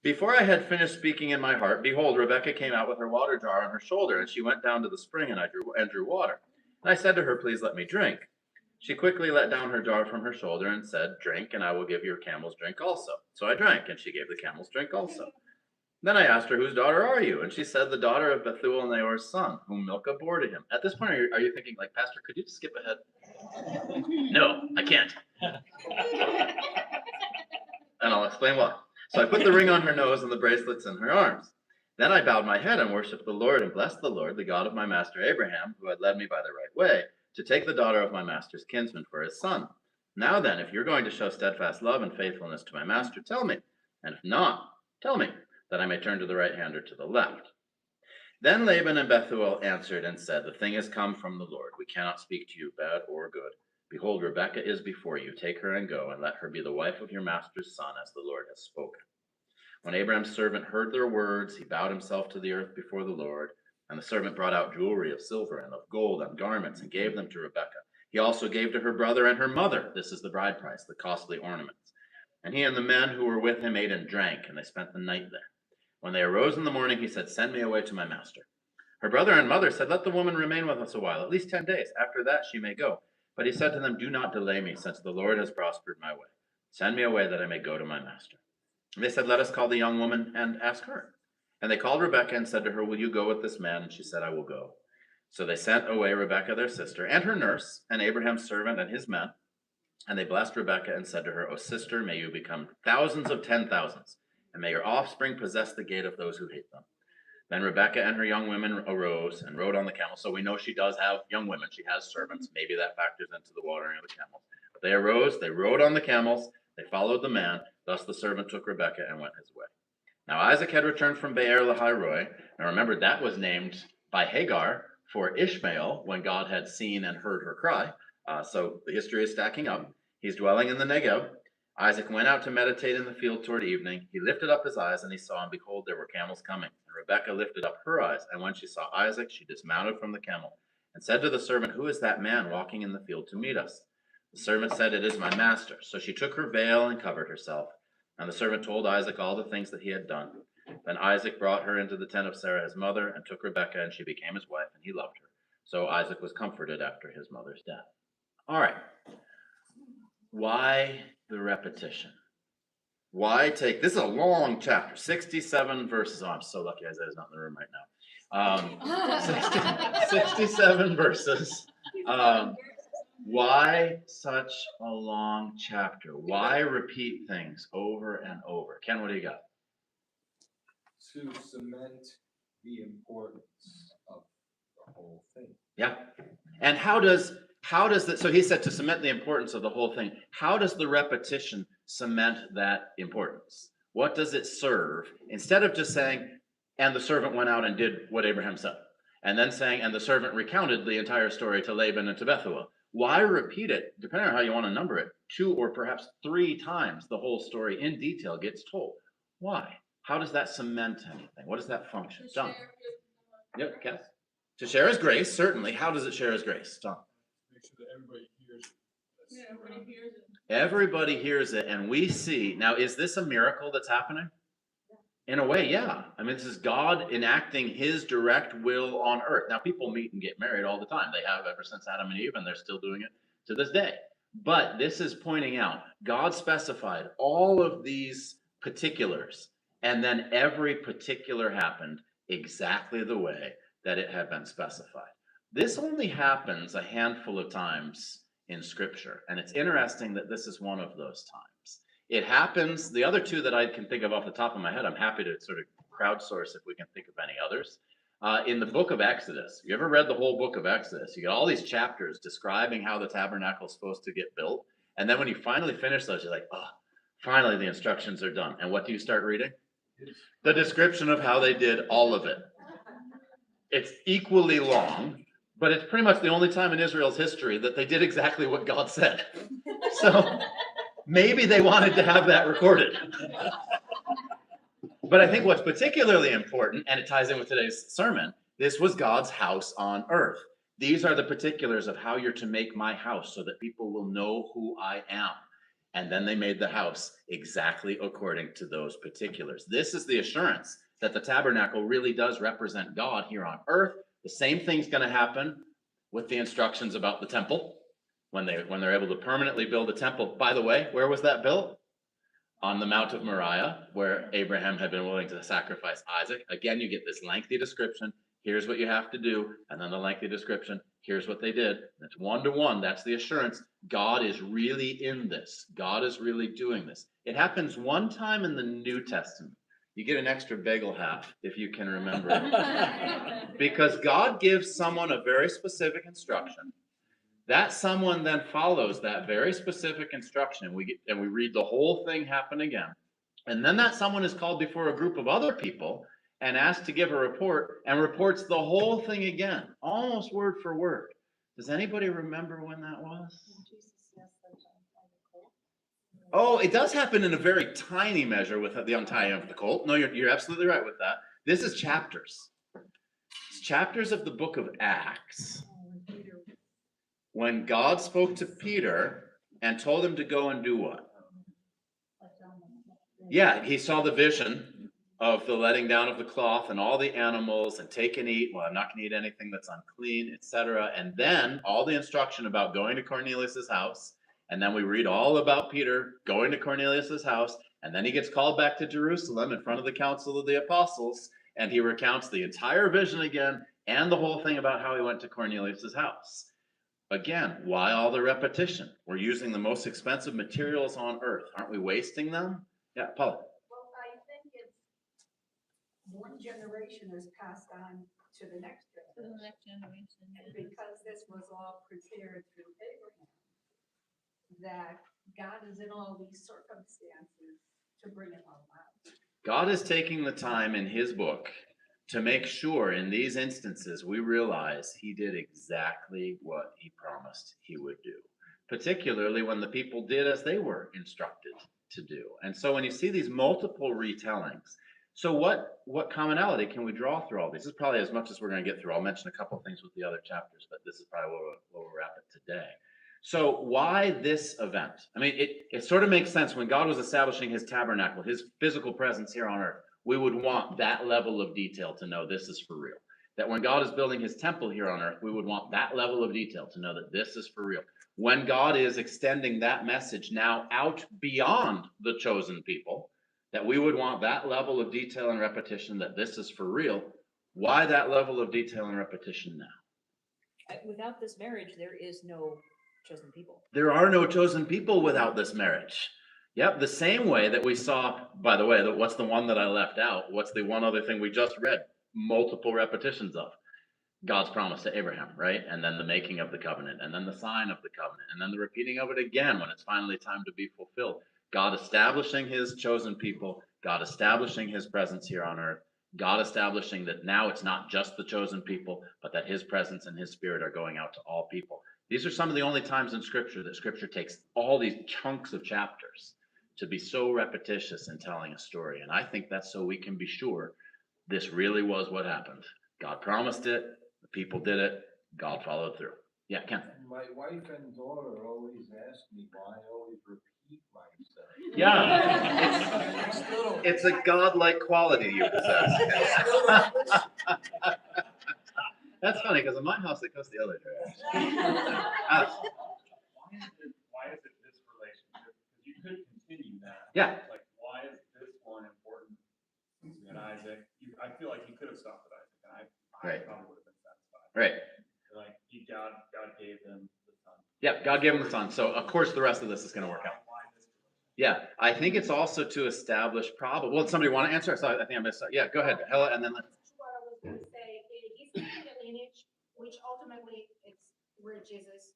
Before I had finished speaking in my heart, behold, Rebekah came out with her water jar on her shoulder, and she went down to the spring, and I drew water. And I said to her, please let me drink. She quickly let down her jar from her shoulder and said, drink, and I will give your camels drink also. So I drank, and she gave the camels drink also. Then I asked her, whose daughter are you? And she said, the daughter of Bethuel and Naor's son, whom Milcah bore to him. At this point, are you thinking, like, Pastor, could you just skip ahead? No, I can't. And I'll explain why. So I put the ring on her nose and the bracelets in her arms. Then I bowed my head and worshipped the Lord and blessed the Lord, the God of my master Abraham, who had led me by the right way, to take the daughter of my master's kinsman for his son. Now then, if you're going to show steadfast love and faithfulness to my master, tell me. And if not, tell me, that I may turn to the right hand or to the left. Then Laban and Bethuel answered and said, the thing has come from the Lord. We cannot speak to you, bad or good. Behold, Rebekah is before you. Take her and go, and let her be the wife of your master's son, as the Lord has spoken. When Abraham's servant heard their words, he bowed himself to the earth before the Lord. And the servant brought out jewelry of silver and of gold and garments, and gave them to Rebekah. He also gave to her brother and her mother, this is the bride price, the costly ornaments. And he and the men who were with him ate and drank, and they spent the night there. When they arose in the morning, he said, send me away to my master. Her brother and mother said, let the woman remain with us a while, at least 10 days. After that she may go. But he said to them, do not delay me, since the Lord has prospered my way. Send me away that I may go to my master. And they said, let us call the young woman and ask her. And they called Rebekah and said to her, will you go with this man? And she said, I will go. So they sent away Rebekah their sister, and her nurse, and Abraham's servant and his men. And they blessed Rebekah and said to her, O sister, may you become thousands of 10,000s, and may your offspring possess the gate of those who hate them. Then Rebekah and her young women arose and rode on the camels. So we know she does have young women. She has servants. Maybe that factors into the watering of the camels. But they arose, they rode on the camels, they followed the man. Thus the servant took Rebekah and went his way. Now Isaac had returned from Beer Lahai Roi. Now remember, that was named by Hagar for Ishmael when God had seen and heard her cry. So the history is stacking up. He's dwelling in the Negev. Isaac went out to meditate in the field toward evening. He lifted up his eyes, and he saw, and behold, there were camels coming. And Rebekah lifted up her eyes, and when she saw Isaac, she dismounted from the camel, and said to the servant, who is that man walking in the field to meet us? The servant said, it is my master. So she took her veil and covered herself. And the servant told Isaac all the things that he had done. Then Isaac brought her into the tent of Sarah his mother, and took Rebekah, and she became his wife, and he loved her. So Isaac was comforted after his mother's death. All right. Why the repetition? Why take, this is a long chapter, 67 verses. Oh, I'm so lucky Isaiah's not in the room right now. 67 verses. Why such a long chapter? Why repeat things over and over? Ken, what do you got? To cement the importance of the whole thing. Yeah. And how does that, so he said to cement the importance of the whole thing. How does the repetition cement that importance? What does it serve? Instead of just saying, and the servant went out and did what Abraham said. And then saying, and the servant recounted the entire story to Laban and to Bethuel. Why repeat it, depending on how you want to number it, 2 or perhaps 3 times the whole story in detail gets told? Why? How does that cement anything? What does that function? John? Yep, Cass? To share his grace, certainly. How does it share his grace? John? Make sure that everybody hears it. Yeah, everybody hears it. Everybody hears it, and we see. Now, is this a miracle that's happening? In a way, yeah. I mean, this is God enacting his direct will on earth. Now, people meet and get married all the time. They have ever since Adam and Eve, and they're still doing it to this day. But this is pointing out God specified all of these particulars, and then every particular happened exactly the way that it had been specified. This only happens a handful of times in Scripture, and it's interesting that this is one of those times. It happens, the other 2 that I can think of off the top of my head, I'm happy to sort of crowdsource if we can think of any others. In the book of Exodus, you ever read the whole book of Exodus? You get all these chapters describing how the tabernacle is supposed to get built. And then when you finally finish those, you're like, oh, finally the instructions are done. And what do you start reading? The description of how they did all of it. It's equally long, but it's pretty much the only time in Israel's history that they did exactly what God said. So maybe they wanted to have that recorded. But I think what's particularly important, and it ties in with today's sermon, this was God's house on earth. These are the particulars of how you're to make my house so that people will know who I am. And then they made the house exactly according to those particulars. This is the assurance that the tabernacle really does represent God here on earth. The same thing's going to happen with the instructions about the temple when they're able to permanently build a temple. By the way, where was that built? On the Mount of Moriah, where Abraham had been willing to sacrifice Isaac. Again, you get this lengthy description. Here's what you have to do. And then the lengthy description. Here's what they did. And it's 1-to-1. That's the assurance. God is really in this. God is really doing this. It happens one time in the New Testament. You get an extra bagel half if you can remember. Because God gives someone a very specific instruction. That someone then follows that very specific instruction. We read the whole thing happen again. And then that someone is called before a group of other people and asked to give a report and reports the whole thing again, almost word for word. Does anybody remember when that was? Oh, it does happen in a very tiny measure with the untying of the colt. No, you're absolutely right with that. This is chapters. It's chapters of the book of Acts. When God spoke to Peter and told him to go and do what? Yeah, he saw the vision of the letting down of the cloth and all the animals and take and eat. Well, I'm not going to eat anything that's unclean, etc. And then all the instruction about going to Cornelius's house. And then we read all about Peter going to Cornelius's house. And then he gets called back to Jerusalem in front of the council of the apostles. And he recounts the entire vision again and the whole thing about how he went to Cornelius's house. Again, why all the repetition? We're using the most expensive materials on earth. Aren't we wasting them? Yeah, Paula. Well, I think it's one generation is passed on to the next generation. And because this was all prepared through Abraham, that God is in all these circumstances to bring it all out. God is taking the time in his book to make sure in these instances we realize he did exactly what he promised he would do, particularly when the people did as they were instructed to do. And so when you see these multiple retellings, so what commonality can we draw through all these? This is probably as much as we're going to get through. I'll mention a couple of things with the other chapters, but this is probably where we'll wrap it today. So why this event? I mean, it sort of makes sense when God was establishing his tabernacle, his physical presence here on earth. We would want that level of detail to know this is for real. That when God is building his temple here on earth, we would want that level of detail to know that this is for real. When God is extending that message now out beyond the chosen people, that we would want that level of detail and repetition that this is for real. Why that level of detail and repetition now? Without this marriage, there is no chosen people. There are no chosen people without this marriage. Yep, the same way that we saw, by the way, what's the one that I left out? What's the one other thing we just read? Multiple repetitions of God's promise to Abraham, right? And then the making of the covenant, and then the sign of the covenant, and then the repeating of it again when it's finally time to be fulfilled. God establishing his chosen people, God establishing his presence here on earth, God establishing that now it's not just the chosen people, but that his presence and his spirit are going out to all people. These are some of the only times in scripture that scripture takes all these chunks of chapters to be so repetitious in telling a story. And I think that's so we can be sure this really was what happened. God promised it, the people did it, God followed through. Yeah, Ken. My wife and daughter always ask me why I always repeat myself. Yeah, it's a godlike quality you possess. That's funny because in my house it goes the other direction. Why is it this relationship? Because you could continue that. Yeah. Like, why is this one important? And Isaac, I feel like you could have stopped at Isaac, and I Right. probably would have been satisfied. Right. Like, God gave them the son. Yeah, God gave him the son. So of course the rest of this is going to work out. Why this relationship? Yeah, I think it's also to establish probably. Well, somebody want to answer? I think I missed. Yeah, go ahead, Hella, and then. What I was gonna say, he's keeping the lineage, which ultimately it's where Jesus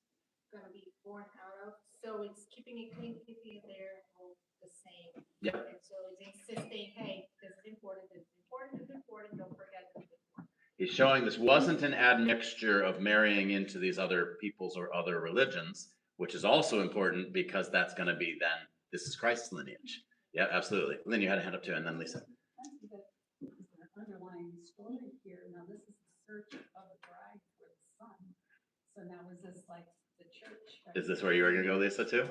gonna be born out of. So it's keeping it clean, keeping it there all the same. Yeah. And so it's insisting, hey, this is important, this is important, this is important, don't forget this is important. He's showing this wasn't an admixture of marrying into these other peoples or other religions, which is also important because that's going to be then, this is Christ's lineage. Yeah, absolutely. Lynn, you had a hand up too, and then Lisa. Underlying story here. Now, this is the search of the bride for the son. So now is this like the church? Is this where you were going to go, Lisa, too?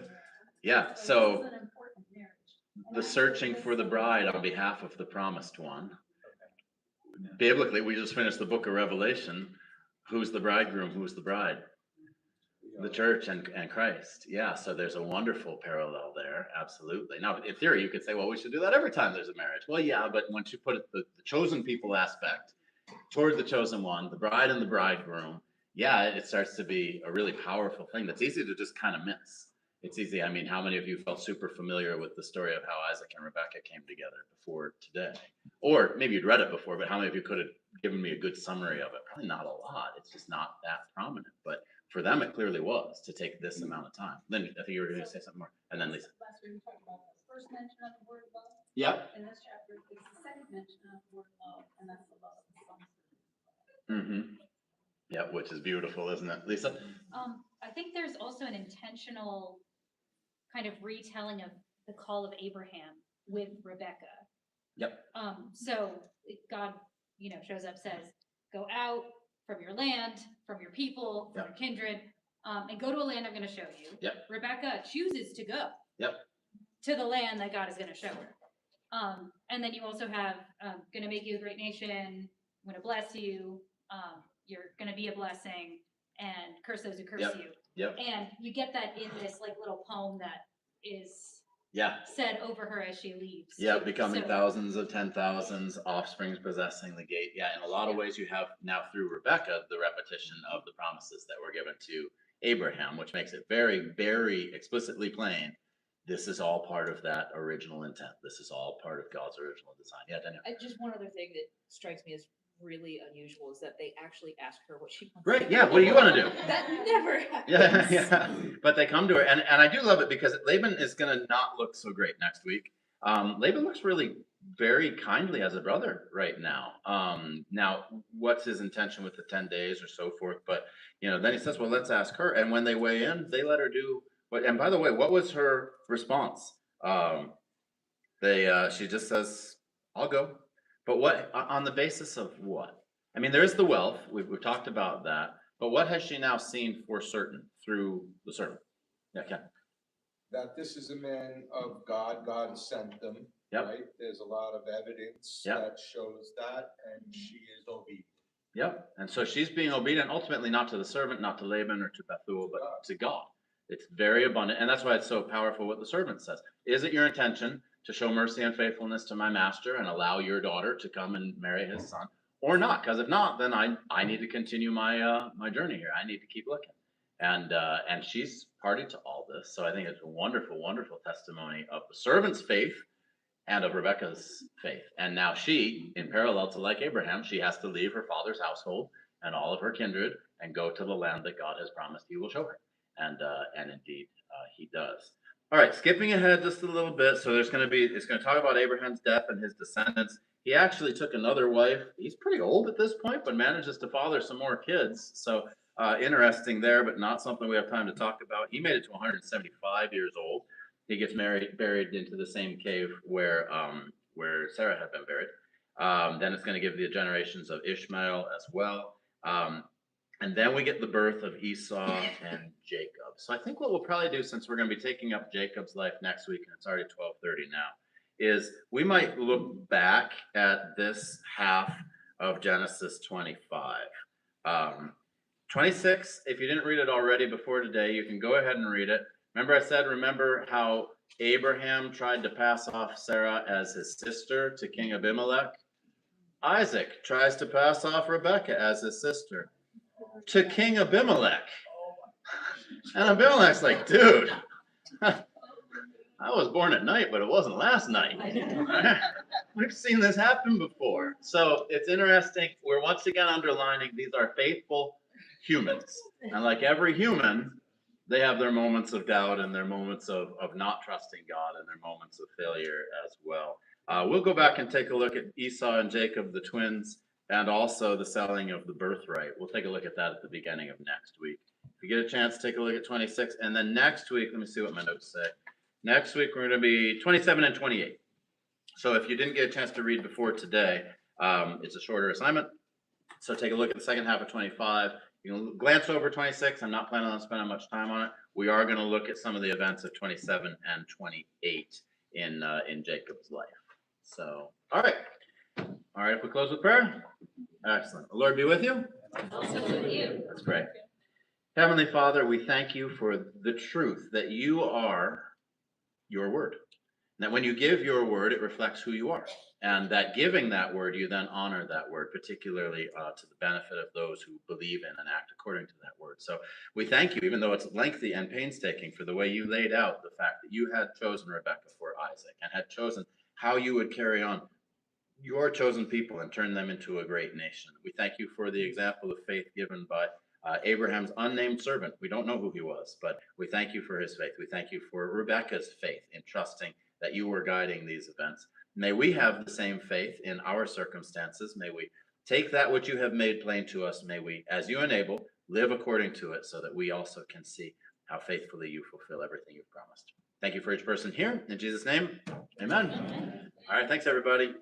Yeah, This so is an important marriage. the searching for the bride on behalf of the promised one. Biblically, we just finished the book of Revelation. Who's the bridegroom? Who's the bride? The church and Christ. Yeah, so there's a wonderful parallel there. Absolutely. Now, in theory, you could say, well, we should do that every time there's a marriage. Well, yeah, but once you put it, the chosen people aspect toward the chosen one, the bride and the bridegroom, yeah, it starts to be a really powerful thing that's easy to just kind of miss. It's easy. I mean, how many of you felt super familiar with the story of how Isaac and Rebecca came together before today? Or maybe you'd read it before, but how many of you could have given me a good summary of it? Probably not a lot. It's just not that prominent. But for them, it clearly was to take this amount of time. Then I think you were going to say something more. And then Lisa. Last week we talked about the first mention of the word love. Yep. In this chapter, it's the second mention of the word love, and that's the love of the son. Mm-hmm. Yeah, which is beautiful, isn't it, Lisa? I think there's also an intentional kind of retelling of the call of Abraham with Rebecca. Yep. So God, shows up, says, go out from your land, from your people, from your kindred, and go to a land I'm going to show you. Yep. Rebecca chooses to go. Yep. To the land that God is going to show her. And then you also have, going to make you a great nation, I'm going to bless you, you're going to be a blessing, and curse those who curse Yep. you. Yep. And you get that in this little poem that is said over her as she leaves. Yeah, becoming thousands of 10,000s, offsprings possessing the gate. Yeah, in a lot of ways you have now through Rebecca, the repetition of the promises that were given to Abraham, which makes it very, very explicitly plain. This is all part of that original intent. This is all part of God's original design. Yeah, Daniel. Just one other thing that strikes me as really unusual is that they actually ask her what she wants. Right, yeah, what do you want to do? That never happens. Yeah. But they come to her, and I do love it because Laban is going to not look so great next week. Laban looks really very kindly as a brother right now. Now, what's his intention with the 10 days or so forth? But, then he says, well, let's ask her. And when they weigh in, they let her do what, and by the way, what was her response? She just says, I'll go. But what, on the basis of what? I mean, there's the wealth. We've talked about that. But what has she now seen for certain through the servant? Yeah, Ken. That this is a man of God. God sent them. Yep. Right? There's a lot of evidence that shows that, and she is obedient. Yep. And so she's being obedient ultimately not to the servant, not to Laban or to Bethuel, but to God. It's very abundant. And that's why it's so powerful what the servant says. Is it your intention to show mercy and faithfulness to my master and allow your daughter to come and marry his son, or not? Because if not, then I need to continue my my journey here. I need to keep looking. And she's party to all this. So I think it's a wonderful, wonderful testimony of the servant's faith and of Rebecca's faith. And now she, in parallel to like Abraham, she has to leave her father's household and all of her kindred and go to the land that God has promised he will show her. And indeed, he does. All right, skipping ahead just a little bit. So it's going to talk about Abraham's death and his descendants. he actually took another wife. He's pretty old at this point, but manages to father some more kids. So interesting there, but not something we have time to talk about. He made it to 175 years old. He gets buried into the same cave where Sarah had been buried. Then it's going to give the generations of Ishmael as well. And then we get the birth of Esau and Jacob. So I think what we'll probably do, since we're going to be taking up Jacob's life next week, and it's already 12:30 now, is we might look back at this half of Genesis 25. 26, if you didn't read it already before today, you can go ahead and read it. Remember how Abraham tried to pass off Sarah as his sister to King Abimelech? Isaac tries to pass off Rebekah as his sister to King Abimelech. And Abimelech's like, dude, I was born at night, but it wasn't last night. We've seen this happen before. So it's interesting. We're once again underlining these are faithful humans. And like every human, they have their moments of doubt and their moments of not trusting God and their moments of failure as well. We'll go back and take a look at Esau and Jacob, the twins, and also the selling of the birthright. We'll take a look at that at the beginning of next week. If you get a chance, take a look at 26. And then next week, let me see what my notes say. Next week, we're going to be 27 and 28. So if you didn't get a chance to read before today, it's a shorter assignment. So take a look at the second half of 25. You can glance over 26. I'm not planning on spending much time on it. We are going to look at some of the events of 27 and 28 in Jacob's life. So, all right. All right, if we close with prayer. Excellent. The Lord be with you. Also with you. That's great. Heavenly Father, we thank you for the truth that you are your word. And that when you give your word, it reflects who you are. And that giving that word, you then honor that word, particularly to the benefit of those who believe in and act according to that word. So we thank you, even though it's lengthy and painstaking, for the way you laid out the fact that you had chosen Rebekah for Isaac and had chosen how you would carry on your chosen people and turn them into a great nation. We thank you for the example of faith given by Abraham's unnamed servant. We don't know who he was, but we thank you for his faith. We thank you for Rebekah's faith in trusting that you were guiding these events. May we have the same faith in our circumstances. May we take that which you have made plain to us. May we, as you enable, live according to it so that we also can see how faithfully you fulfill everything you've promised. Thank you for each person here. In Jesus' name, amen. All right, thanks everybody.